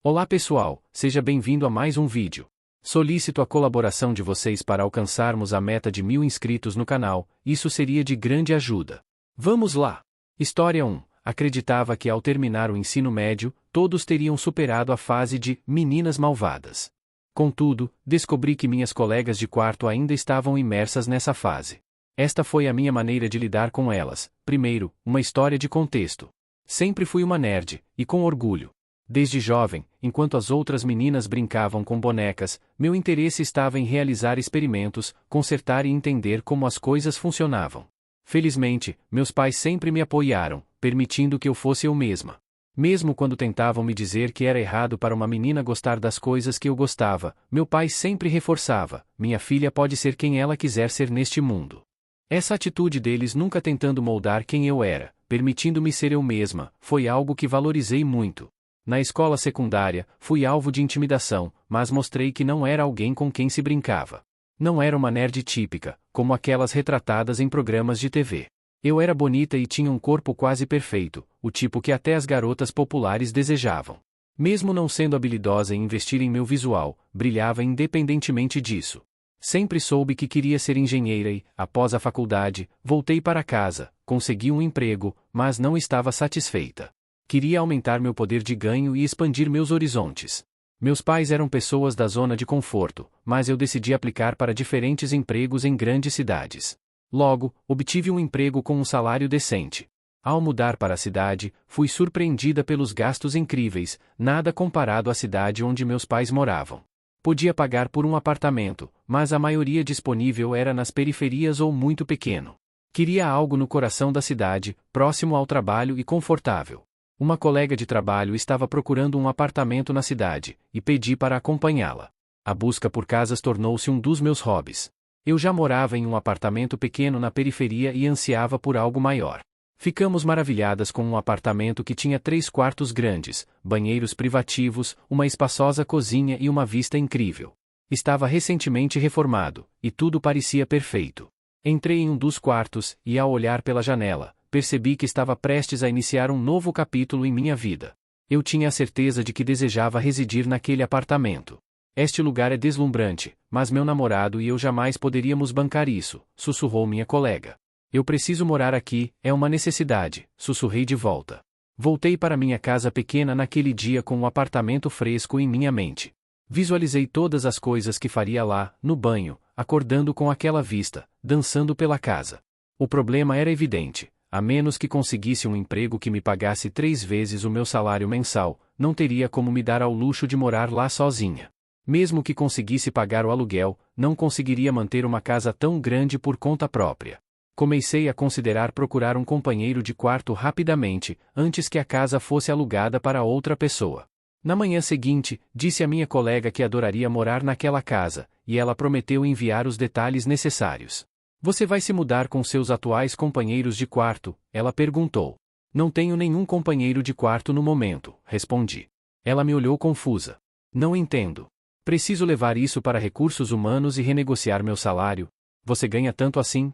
Olá pessoal, seja bem-vindo a mais um vídeo. Solicito a colaboração de vocês para alcançarmos a meta de 1000 inscritos no canal, isso seria de grande ajuda. Vamos lá! História 1. Acreditava que ao terminar o ensino médio, todos teriam superado a fase de meninas malvadas. Contudo, descobri que minhas colegas de quarto ainda estavam imersas nessa fase. Esta foi a minha maneira de lidar com elas. Primeiro, uma história de contexto. Sempre fui uma nerd, e com orgulho. Desde jovem, enquanto as outras meninas brincavam com bonecas, meu interesse estava em realizar experimentos, consertar e entender como as coisas funcionavam. Felizmente, meus pais sempre me apoiaram, permitindo que eu fosse eu mesma. Mesmo quando tentavam me dizer que era errado para uma menina gostar das coisas que eu gostava, meu pai sempre reforçava: minha filha pode ser quem ela quiser ser neste mundo. Essa atitude deles nunca tentando moldar quem eu era, permitindo-me ser eu mesma, foi algo que valorizei muito. Na escola secundária, fui alvo de intimidação, mas mostrei que não era alguém com quem se brincava. Não era uma nerd típica, como aquelas retratadas em programas de TV. Eu era bonita e tinha um corpo quase perfeito, o tipo que até as garotas populares desejavam. Mesmo não sendo habilidosa em investir em meu visual, brilhava independentemente disso. Sempre soube que queria ser engenheira e, após a faculdade, voltei para casa, consegui um emprego, mas não estava satisfeita. Queria aumentar meu poder de ganho e expandir meus horizontes. Meus pais eram pessoas da zona de conforto, mas eu decidi aplicar para diferentes empregos em grandes cidades. Logo, obtive um emprego com um salário decente. Ao mudar para a cidade, fui surpreendida pelos gastos incríveis, nada comparado à cidade onde meus pais moravam. Podia pagar por um apartamento, mas a maioria disponível era nas periferias ou muito pequeno. Queria algo no coração da cidade, próximo ao trabalho e confortável. Uma colega de trabalho estava procurando um apartamento na cidade, e pedi para acompanhá-la. A busca por casas tornou-se um dos meus hobbies. Eu já morava em um apartamento pequeno na periferia e ansiava por algo maior. Ficamos maravilhadas com um apartamento que tinha 3 quartos grandes, banheiros privativos, uma espaçosa cozinha e uma vista incrível. Estava recentemente reformado, e tudo parecia perfeito. Entrei em um dos quartos, e ao olhar pela janela, percebi que estava prestes a iniciar um novo capítulo em minha vida. Eu tinha a certeza de que desejava residir naquele apartamento. Este lugar é deslumbrante, mas meu namorado e eu jamais poderíamos bancar isso, sussurrou minha colega. Eu preciso morar aqui, é uma necessidade, sussurrei de volta. Voltei para minha casa pequena naquele dia com um apartamento fresco em minha mente. Visualizei todas as coisas que faria lá, no banho, acordando com aquela vista, dançando pela casa. O problema era evidente. A menos que conseguisse um emprego que me pagasse 3 vezes o meu salário mensal, não teria como me dar ao luxo de morar lá sozinha. Mesmo que conseguisse pagar o aluguel, não conseguiria manter uma casa tão grande por conta própria. Comecei a considerar procurar um companheiro de quarto rapidamente, antes que a casa fosse alugada para outra pessoa. Na manhã seguinte, disse à minha colega que adoraria morar naquela casa, e ela prometeu enviar os detalhes necessários. Você vai se mudar com seus atuais companheiros de quarto? Ela perguntou. Não tenho nenhum companheiro de quarto no momento, respondi. Ela me olhou confusa. Não entendo. Preciso levar isso para recursos humanos e renegociar meu salário. Você ganha tanto assim?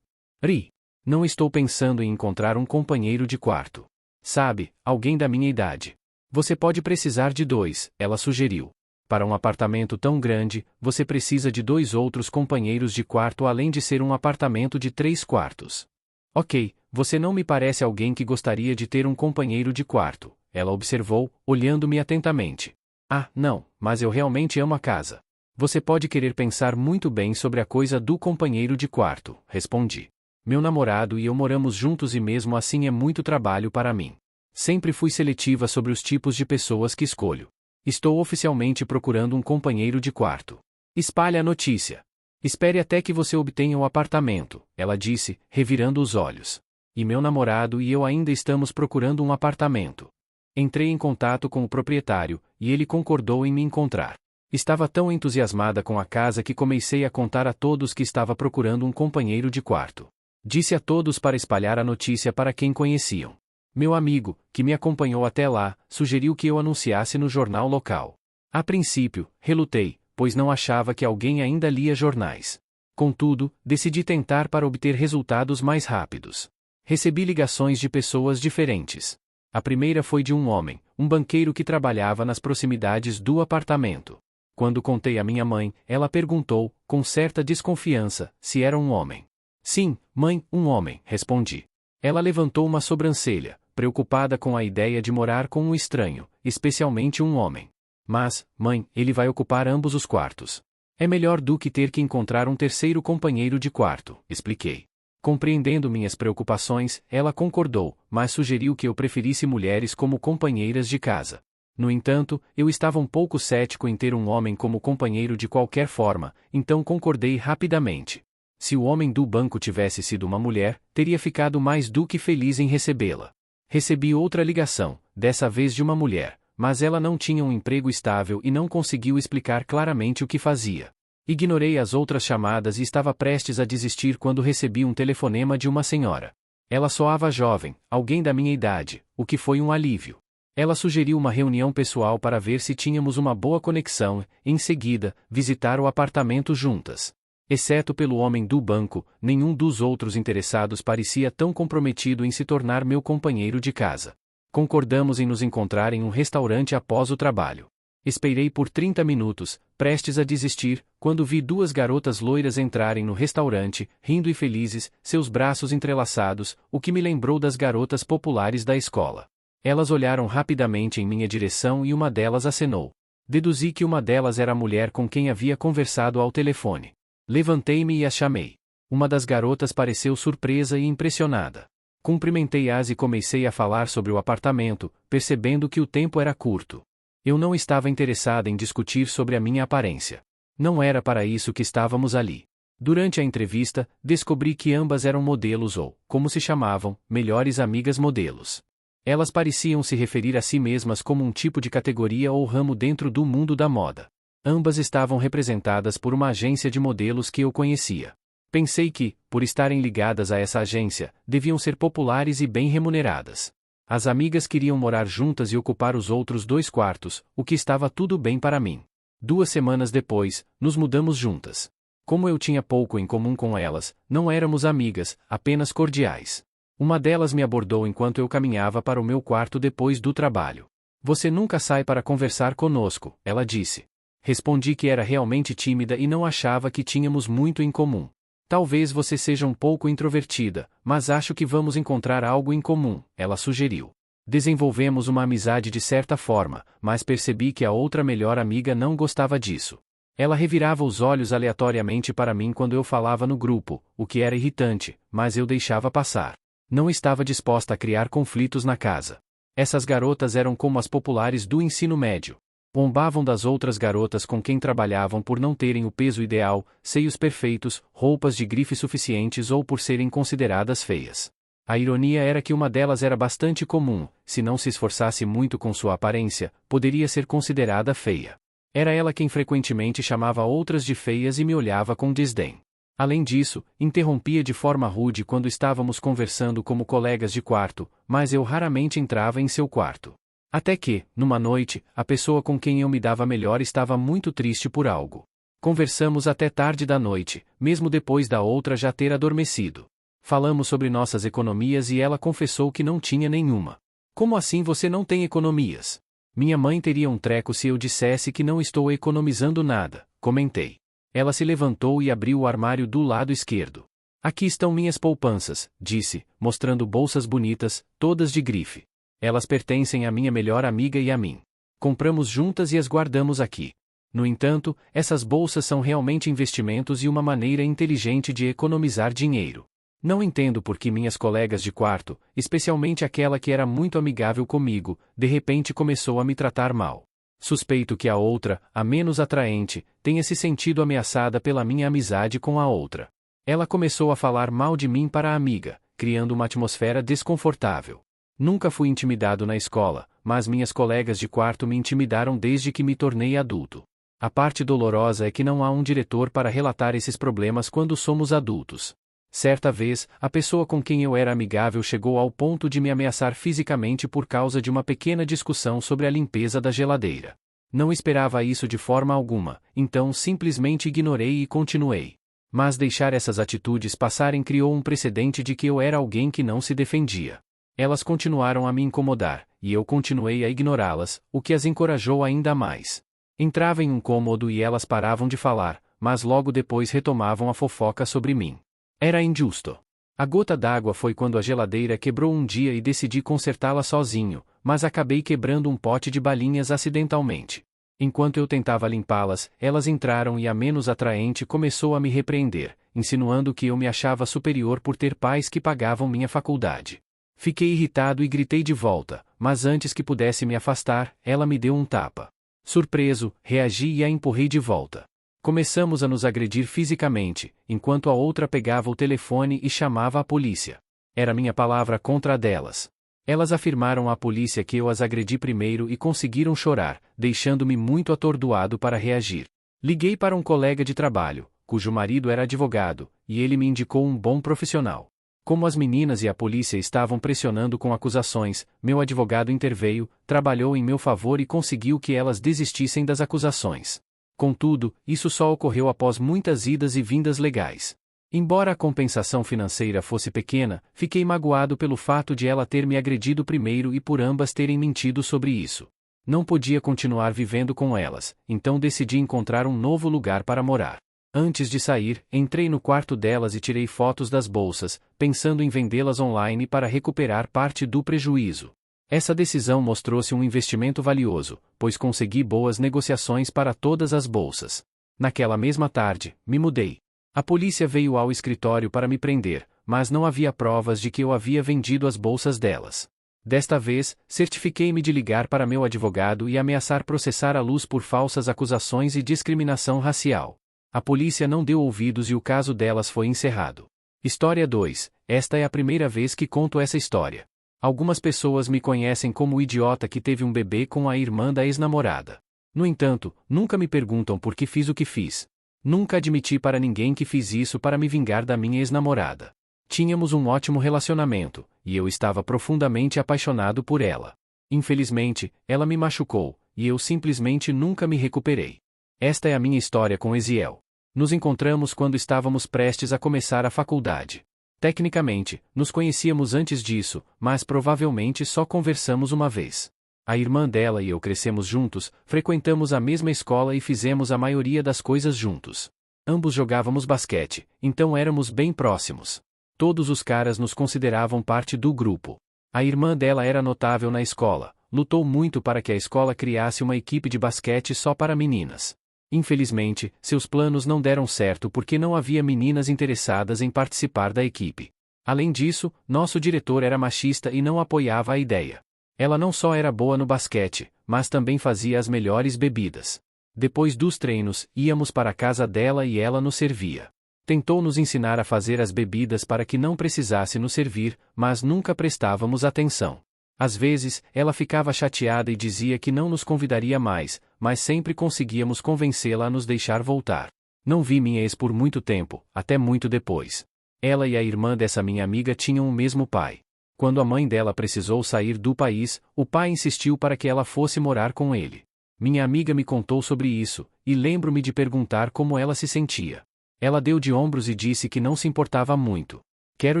Ri. Não estou pensando em encontrar um companheiro de quarto. Sabe, alguém da minha idade. Você pode precisar de 2, ela sugeriu. Para um apartamento tão grande, você precisa de 2 outros companheiros de quarto além de ser um apartamento de 3 quartos. Ok, você não me parece alguém que gostaria de ter um companheiro de quarto, ela observou, olhando-me atentamente. Ah, não, mas eu realmente amo a casa. Você pode querer pensar muito bem sobre a coisa do companheiro de quarto, respondi. Meu namorado e eu moramos juntos e mesmo assim é muito trabalho para mim. Sempre fui seletiva sobre os tipos de pessoas que escolho. Estou oficialmente procurando um companheiro de quarto. Espalhe a notícia. Espere até que você obtenha o apartamento, ela disse, revirando os olhos. E meu namorado e eu ainda estamos procurando um apartamento. Entrei em contato com o proprietário, e ele concordou em me encontrar. Estava tão entusiasmada com a casa que comecei a contar a todos que estava procurando um companheiro de quarto. Disse a todos para espalhar a notícia para quem conheciam. Meu amigo, que me acompanhou até lá, sugeriu que eu anunciasse no jornal local. A princípio, relutei, pois não achava que alguém ainda lia jornais. Contudo, decidi tentar para obter resultados mais rápidos. Recebi ligações de pessoas diferentes. A primeira foi de um homem, um banqueiro que trabalhava nas proximidades do apartamento. Quando contei à minha mãe, ela perguntou, com certa desconfiança, se era um homem. Sim, mãe, um homem, respondi. Ela levantou uma sobrancelha, preocupada com a ideia de morar com um estranho, especialmente um homem. Mas, mãe, ele vai ocupar ambos os quartos. É melhor do que ter que encontrar um terceiro companheiro de quarto, expliquei. Compreendendo minhas preocupações, ela concordou, mas sugeriu que eu preferisse mulheres como companheiras de casa. No entanto, eu estava um pouco cético em ter um homem como companheiro de qualquer forma, então concordei rapidamente. Se o homem do banco tivesse sido uma mulher, teria ficado mais do que feliz em recebê-la. Recebi outra ligação, dessa vez de uma mulher, mas ela não tinha um emprego estável e não conseguiu explicar claramente o que fazia. Ignorei as outras chamadas e estava prestes a desistir quando recebi um telefonema de uma senhora. Ela soava jovem, alguém da minha idade, o que foi um alívio. Ela sugeriu uma reunião pessoal para ver se tínhamos uma boa conexão e, em seguida, visitar o apartamento juntas. Exceto pelo homem do banco, nenhum dos outros interessados parecia tão comprometido em se tornar meu companheiro de casa. Concordamos em nos encontrar em um restaurante após o trabalho. Esperei por 30 minutos, prestes a desistir, quando vi duas garotas loiras entrarem no restaurante, rindo e felizes, seus braços entrelaçados, o que me lembrou das garotas populares da escola. Elas olharam rapidamente em minha direção e uma delas acenou. Deduzi que uma delas era a mulher com quem havia conversado ao telefone. Levantei-me e as chamei. Uma das garotas pareceu surpresa e impressionada. Cumprimentei-as e comecei a falar sobre o apartamento, percebendo que o tempo era curto. Eu não estava interessada em discutir sobre a minha aparência. Não era para isso que estávamos ali. Durante a entrevista, descobri que ambas eram modelos ou, como se chamavam, melhores amigas modelos. Elas pareciam se referir a si mesmas como um tipo de categoria ou ramo dentro do mundo da moda. Ambas estavam representadas por uma agência de modelos que eu conhecia. Pensei que, por estarem ligadas a essa agência, deviam ser populares e bem remuneradas. As amigas queriam morar juntas e ocupar os outros 2 quartos, o que estava tudo bem para mim. 2 semanas depois, nos mudamos juntas. Como eu tinha pouco em comum com elas, não éramos amigas, apenas cordiais. Uma delas me abordou enquanto eu caminhava para o meu quarto depois do trabalho. Você nunca sai para conversar conosco, ela disse. Respondi que era realmente tímida e não achava que tínhamos muito em comum. Talvez você seja um pouco introvertida, mas acho que vamos encontrar algo em comum, ela sugeriu. Desenvolvemos uma amizade de certa forma, mas percebi que a outra melhor amiga não gostava disso. Ela revirava os olhos aleatoriamente para mim quando eu falava no grupo, o que era irritante, mas eu deixava passar. Não estava disposta a criar conflitos na casa. Essas garotas eram como as populares do ensino médio. Zombavam das outras garotas com quem trabalhavam por não terem o peso ideal, seios perfeitos, roupas de grife suficientes ou por serem consideradas feias. A ironia era que uma delas era bastante comum, se não se esforçasse muito com sua aparência, poderia ser considerada feia. Era ela quem frequentemente chamava outras de feias e me olhava com desdém. Além disso, interrompia de forma rude quando estávamos conversando como colegas de quarto, mas eu raramente entrava em seu quarto. Até que, numa noite, a pessoa com quem eu me dava melhor estava muito triste por algo. Conversamos até tarde da noite, mesmo depois da outra já ter adormecido. Falamos sobre nossas economias e ela confessou que não tinha nenhuma. Como assim você não tem economias? Minha mãe teria um treco se eu dissesse que não estou economizando nada, comentei. Ela se levantou e abriu o armário do lado esquerdo. Aqui estão minhas poupanças, disse, mostrando bolsas bonitas, todas de grife. Elas pertencem à minha melhor amiga e a mim. Compramos juntas e as guardamos aqui. No entanto, essas bolsas são realmente investimentos e uma maneira inteligente de economizar dinheiro. Não entendo por que minhas colegas de quarto, especialmente aquela que era muito amigável comigo, de repente começou a me tratar mal. Suspeito que a outra, a menos atraente, tenha se sentido ameaçada pela minha amizade com a outra. Ela começou a falar mal de mim para a amiga, criando uma atmosfera desconfortável. Nunca fui intimidado na escola, mas minhas colegas de quarto me intimidaram desde que me tornei adulto. A parte dolorosa é que não há um diretor para relatar esses problemas quando somos adultos. Certa vez, a pessoa com quem eu era amigável chegou ao ponto de me ameaçar fisicamente por causa de uma pequena discussão sobre a limpeza da geladeira. Não esperava isso de forma alguma, então simplesmente ignorei e continuei. Mas deixar essas atitudes passarem criou um precedente de que eu era alguém que não se defendia. Elas continuaram a me incomodar, e eu continuei a ignorá-las, o que as encorajou ainda mais. Entrava em um cômodo e elas paravam de falar, mas logo depois retomavam a fofoca sobre mim. Era injusto. A gota d'água foi quando a geladeira quebrou um dia e decidi consertá-la sozinho, mas acabei quebrando um pote de balinhas acidentalmente. Enquanto eu tentava limpá-las, elas entraram e a menos atraente começou a me repreender, insinuando que eu me achava superior por ter pais que pagavam minha faculdade. Fiquei irritado e gritei de volta, mas antes que pudesse me afastar, ela me deu um tapa. Surpreso, reagi e a empurrei de volta. Começamos a nos agredir fisicamente, enquanto a outra pegava o telefone e chamava a polícia. Era minha palavra contra a delas. Elas afirmaram à polícia que eu as agredi primeiro e conseguiram chorar, deixando-me muito atordoado para reagir. Liguei para um colega de trabalho, cujo marido era advogado, e ele me indicou um bom profissional. Como as meninas e a polícia estavam pressionando com acusações, meu advogado interveio, trabalhou em meu favor e conseguiu que elas desistissem das acusações. Contudo, isso só ocorreu após muitas idas e vindas legais. Embora a compensação financeira fosse pequena, fiquei magoado pelo fato de ela ter me agredido primeiro e por ambas terem mentido sobre isso. Não podia continuar vivendo com elas, então decidi encontrar um novo lugar para morar. Antes de sair, entrei no quarto delas e tirei fotos das bolsas, pensando em vendê-las online para recuperar parte do prejuízo. Essa decisão mostrou-se um investimento valioso, pois consegui boas negociações para todas as bolsas. Naquela mesma tarde, me mudei. A polícia veio ao escritório para me prender, mas não havia provas de que eu havia vendido as bolsas delas. Desta vez, certifiquei-me de ligar para meu advogado e ameaçar processar a Luz por falsas acusações e discriminação racial. A polícia não deu ouvidos e o caso delas foi encerrado. História 2. Esta é a primeira vez que conto essa história. Algumas pessoas me conhecem como o idiota que teve um bebê com a irmã da ex-namorada. No entanto, nunca me perguntam por que fiz o que fiz. Nunca admiti para ninguém que fiz isso para me vingar da minha ex-namorada. Tínhamos um ótimo relacionamento, e eu estava profundamente apaixonado por ela. Infelizmente, ela me machucou, e eu simplesmente nunca me recuperei. Esta é a minha história com Eziel. Nos encontramos quando estávamos prestes a começar a faculdade. Tecnicamente, nos conhecíamos antes disso, mas provavelmente só conversamos uma vez. A irmã dela e eu crescemos juntos, frequentamos a mesma escola e fizemos a maioria das coisas juntos. Ambos jogávamos basquete, então éramos bem próximos. Todos os caras nos consideravam parte do grupo. A irmã dela era notável na escola, lutou muito para que a escola criasse uma equipe de basquete só para meninas. Infelizmente, seus planos não deram certo porque não havia meninas interessadas em participar da equipe. Além disso, nosso diretor era machista e não apoiava a ideia. Ela não só era boa no basquete, mas também fazia as melhores bebidas. Depois dos treinos, íamos para a casa dela e ela nos servia. Tentou nos ensinar a fazer as bebidas para que não precisasse nos servir, mas nunca prestávamos atenção. Às vezes, ela ficava chateada e dizia que não nos convidaria mais, mas sempre conseguíamos convencê-la a nos deixar voltar. Não vi minha ex por muito tempo, até muito depois. Ela e a irmã dessa minha amiga tinham o mesmo pai. Quando a mãe dela precisou sair do país, o pai insistiu para que ela fosse morar com ele. Minha amiga me contou sobre isso, e lembro-me de perguntar como ela se sentia. Ela deu de ombros e disse que não se importava muito. Quero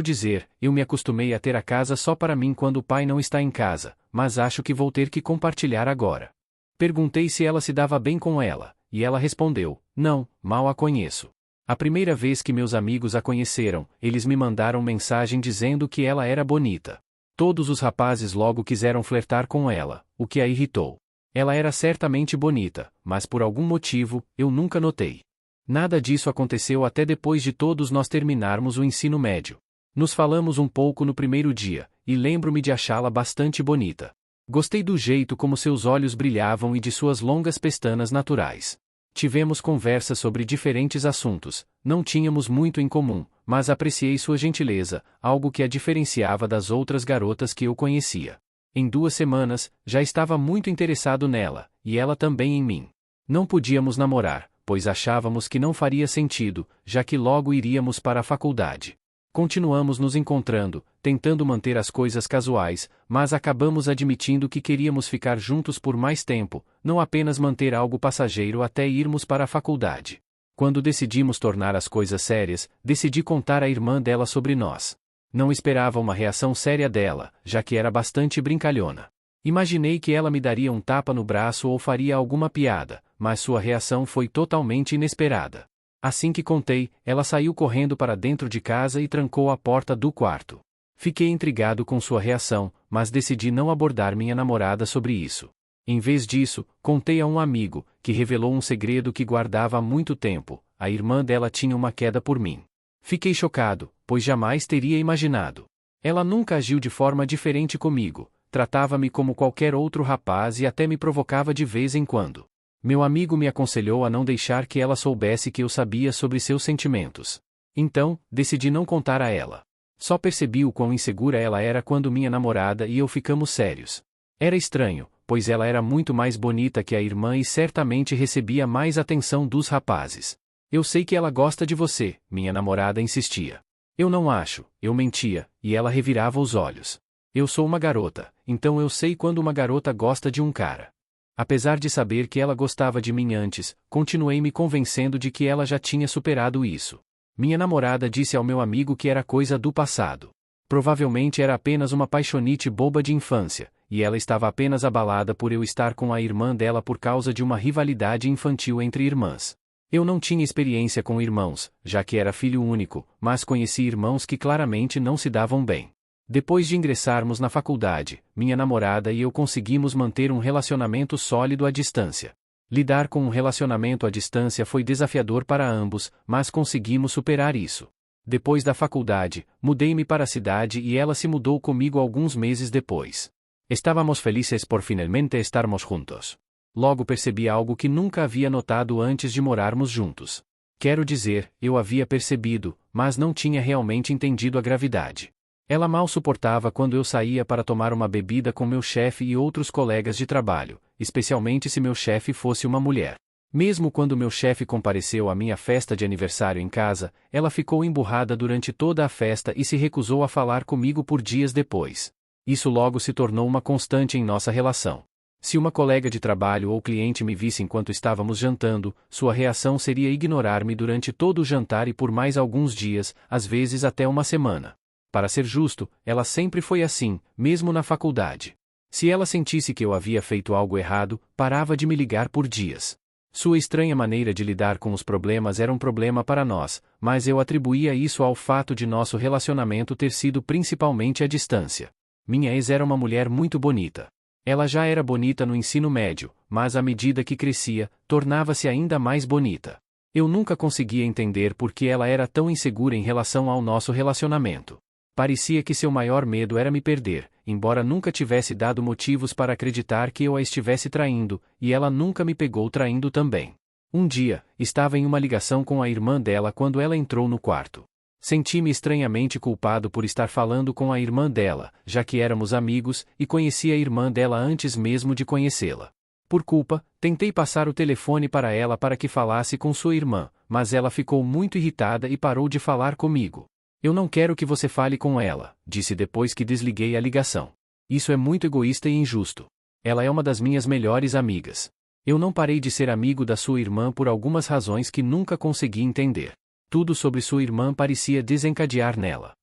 dizer, eu me acostumei a ter a casa só para mim quando o pai não está em casa, mas acho que vou ter que compartilhar agora. Perguntei se ela se dava bem com ela, e ela respondeu, não, mal a conheço. A primeira vez que meus amigos a conheceram, eles me mandaram mensagem dizendo que ela era bonita. Todos os rapazes logo quiseram flertar com ela, o que a irritou. Ela era certamente bonita, mas por algum motivo, eu nunca notei. Nada disso aconteceu até depois de todos nós terminarmos o ensino médio. Nos falamos um pouco no primeiro dia, e lembro-me de achá-la bastante bonita. Gostei do jeito como seus olhos brilhavam e de suas longas pestanas naturais. Tivemos conversas sobre diferentes assuntos, não tínhamos muito em comum, mas apreciei sua gentileza, algo que a diferenciava das outras garotas que eu conhecia. Em 2 semanas, já estava muito interessado nela, e ela também em mim. Não podíamos namorar, pois achávamos que não faria sentido, já que logo iríamos para a faculdade. Continuamos nos encontrando, tentando manter as coisas casuais, mas acabamos admitindo que queríamos ficar juntos por mais tempo, não apenas manter algo passageiro até irmos para a faculdade. Quando decidimos tornar as coisas sérias, decidi contar à irmã dela sobre nós. Não esperava uma reação séria dela, já que era bastante brincalhona. Imaginei que ela me daria um tapa no braço ou faria alguma piada, mas sua reação foi totalmente inesperada. Assim que contei, ela saiu correndo para dentro de casa e trancou a porta do quarto. Fiquei intrigado com sua reação, mas decidi não abordar minha namorada sobre isso. Em vez disso, contei a um amigo, que revelou um segredo que guardava há muito tempo: a irmã dela tinha uma queda por mim. Fiquei chocado, pois jamais teria imaginado. Ela nunca agiu de forma diferente comigo, tratava-me como qualquer outro rapaz e até me provocava de vez em quando. Meu amigo me aconselhou a não deixar que ela soubesse que eu sabia sobre seus sentimentos. Então, decidi não contar a ela. Só percebi o quão insegura ela era quando minha namorada e eu ficamos sérios. Era estranho, pois ela era muito mais bonita que a irmã e certamente recebia mais atenção dos rapazes. Eu sei que ela gosta de você, minha namorada insistia. Eu não acho, eu mentia, e ela revirava os olhos. Eu sou uma garota, então eu sei quando uma garota gosta de um cara. Apesar de saber que ela gostava de mim antes, continuei me convencendo de que ela já tinha superado isso. Minha namorada disse ao meu amigo que era coisa do passado. Provavelmente era apenas uma paixonite boba de infância, e ela estava apenas abalada por eu estar com a irmã dela por causa de uma rivalidade infantil entre irmãs. Eu não tinha experiência com irmãos, já que era filho único, mas conheci irmãos que claramente não se davam bem. Depois de ingressarmos na faculdade, minha namorada e eu conseguimos manter um relacionamento sólido à distância. Lidar com um relacionamento à distância foi desafiador para ambos, mas conseguimos superar isso. Depois da faculdade, mudei-me para a cidade e ela se mudou comigo alguns meses depois. Estávamos felizes por finalmente estarmos juntos. Logo percebi algo que nunca havia notado antes de morarmos juntos. Quero dizer, eu havia percebido, mas não tinha realmente entendido a gravidade. Ela mal suportava quando eu saía para tomar uma bebida com meu chefe e outros colegas de trabalho, especialmente se meu chefe fosse uma mulher. Mesmo quando meu chefe compareceu à minha festa de aniversário em casa, ela ficou emburrada durante toda a festa e se recusou a falar comigo por dias depois. Isso logo se tornou uma constante em nossa relação. Se uma colega de trabalho ou cliente me visse enquanto estávamos jantando, sua reação seria ignorar-me durante todo o jantar e por mais alguns dias, às vezes até uma semana. Para ser justo, ela sempre foi assim, mesmo na faculdade. Se ela sentisse que eu havia feito algo errado, parava de me ligar por dias. Sua estranha maneira de lidar com os problemas era um problema para nós, mas eu atribuía isso ao fato de nosso relacionamento ter sido principalmente à distância. Minha ex era uma mulher muito bonita. Ela já era bonita no ensino médio, mas à medida que crescia, tornava-se ainda mais bonita. Eu nunca conseguia entender por que ela era tão insegura em relação ao nosso relacionamento. Parecia que seu maior medo era me perder, embora nunca tivesse dado motivos para acreditar que eu a estivesse traindo, e ela nunca me pegou traindo também. Um dia, estava em uma ligação com a irmã dela quando ela entrou no quarto. Senti-me estranhamente culpado por estar falando com a irmã dela, já que éramos amigos, e conhecia a irmã dela antes mesmo de conhecê-la. Por culpa, tentei passar o telefone para ela para que falasse com sua irmã, mas ela ficou muito irritada e parou de falar comigo. Eu não quero que você fale com ela, disse depois que desliguei a ligação. Isso é muito egoísta e injusto. Ela é uma das minhas melhores amigas. Eu não parei de ser amigo da sua irmã por algumas razões que nunca consegui entender. Tudo sobre sua irmã parecia desencadear nela.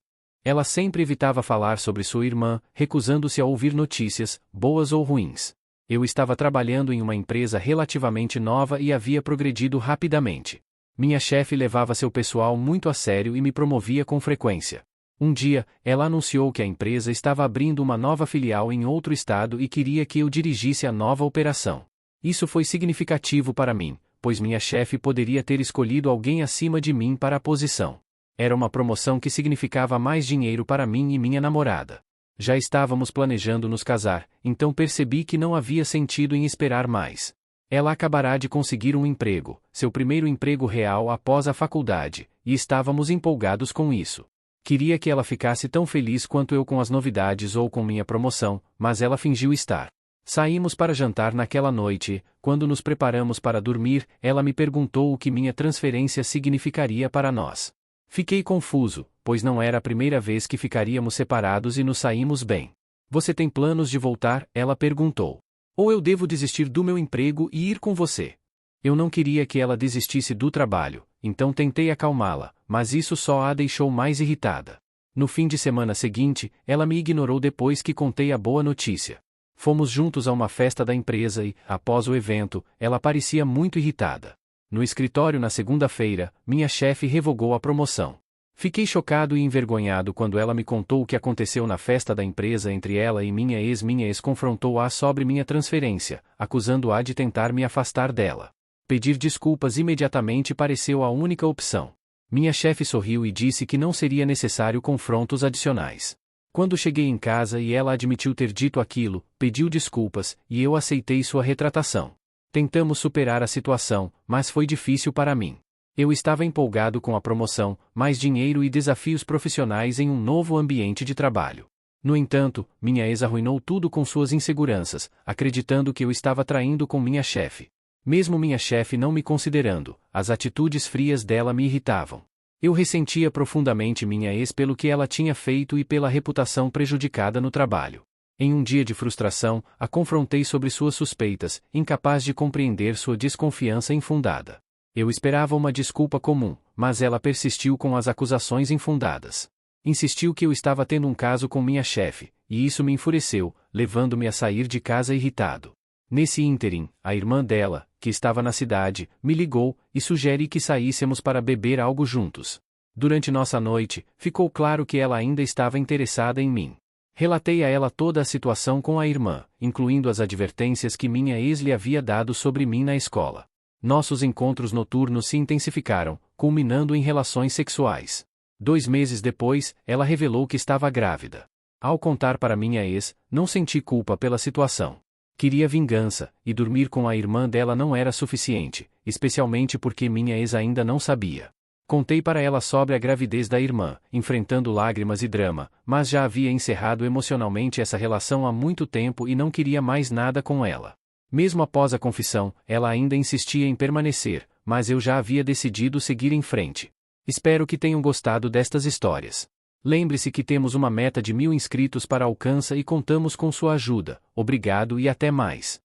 Ela sempre evitava falar sobre sua irmã, recusando-se a ouvir notícias, boas ou ruins. Eu estava trabalhando em uma empresa relativamente nova e havia progredido rapidamente. Minha chefe levava seu pessoal muito a sério e me promovia com frequência. Um dia, ela anunciou que a empresa estava abrindo uma nova filial em outro estado e queria que eu dirigisse a nova operação. Isso foi significativo para mim, pois minha chefe poderia ter escolhido alguém acima de mim para a posição. Era uma promoção que significava mais dinheiro para mim e minha namorada. Já estávamos planejando nos casar, então percebi que não havia sentido em esperar mais. Ela acabará de conseguir um emprego, seu primeiro emprego real após a faculdade, e estávamos empolgados com isso. Queria que ela ficasse tão feliz quanto eu com as novidades ou com minha promoção, mas ela fingiu estar. Saímos para jantar naquela noite e, quando nos preparamos para dormir, ela me perguntou o que minha transferência significaria para nós. Fiquei confuso, pois não era a primeira vez que ficaríamos separados e nos saímos bem. Você tem planos de voltar? Ela perguntou. Ou eu devo desistir do meu emprego e ir com você? Eu não queria que ela desistisse do trabalho, então tentei acalmá-la, mas isso só a deixou mais irritada. No fim de semana seguinte, ela me ignorou depois que contei a boa notícia. Fomos juntos a uma festa da empresa e, após o evento, ela parecia muito irritada. No escritório na segunda-feira, minha chefe revogou a promoção. Fiquei chocado e envergonhado quando ela me contou o que aconteceu na festa da empresa entre ela e minha ex. Minha ex confrontou-a sobre minha transferência, acusando-a de tentar me afastar dela. Pedir desculpas imediatamente pareceu a única opção. Minha chefe sorriu e disse que não seria necessário confrontos adicionais. Quando cheguei em casa e ela admitiu ter dito aquilo, pediu desculpas, e eu aceitei sua retratação. Tentamos superar a situação, mas foi difícil para mim. Eu estava empolgado com a promoção, mais dinheiro e desafios profissionais em um novo ambiente de trabalho. No entanto, minha ex arruinou tudo com suas inseguranças, acreditando que eu estava traindo com minha chefe. Mesmo minha chefe não me considerando, as atitudes frias dela me irritavam. Eu ressentia profundamente minha ex pelo que ela tinha feito e pela reputação prejudicada no trabalho. Em um dia de frustração, a confrontei sobre suas suspeitas, incapaz de compreender sua desconfiança infundada. Eu esperava uma desculpa comum, mas ela persistiu com as acusações infundadas. Insistiu que eu estava tendo um caso com minha chefe, e isso me enfureceu, levando-me a sair de casa irritado. Nesse ínterim, a irmã dela, que estava na cidade, me ligou e sugere que saíssemos para beber algo juntos. Durante nossa noite, ficou claro que ela ainda estava interessada em mim. Relatei a ela toda a situação com a irmã, incluindo as advertências que minha ex lhe havia dado sobre mim na escola. Nossos encontros noturnos se intensificaram, culminando em relações sexuais. 2 meses depois, ela revelou que estava grávida. Ao contar para minha ex, não senti culpa pela situação. Queria vingança, e dormir com a irmã dela não era suficiente, especialmente porque minha ex ainda não sabia. Contei para ela sobre a gravidez da irmã, enfrentando lágrimas e drama, mas já havia encerrado emocionalmente essa relação há muito tempo e não queria mais nada com ela. Mesmo após a confissão, ela ainda insistia em permanecer, mas eu já havia decidido seguir em frente. Espero que tenham gostado destas histórias. Lembre-se que temos uma meta de 1000 inscritos para alcançar e contamos com sua ajuda. Obrigado e até mais.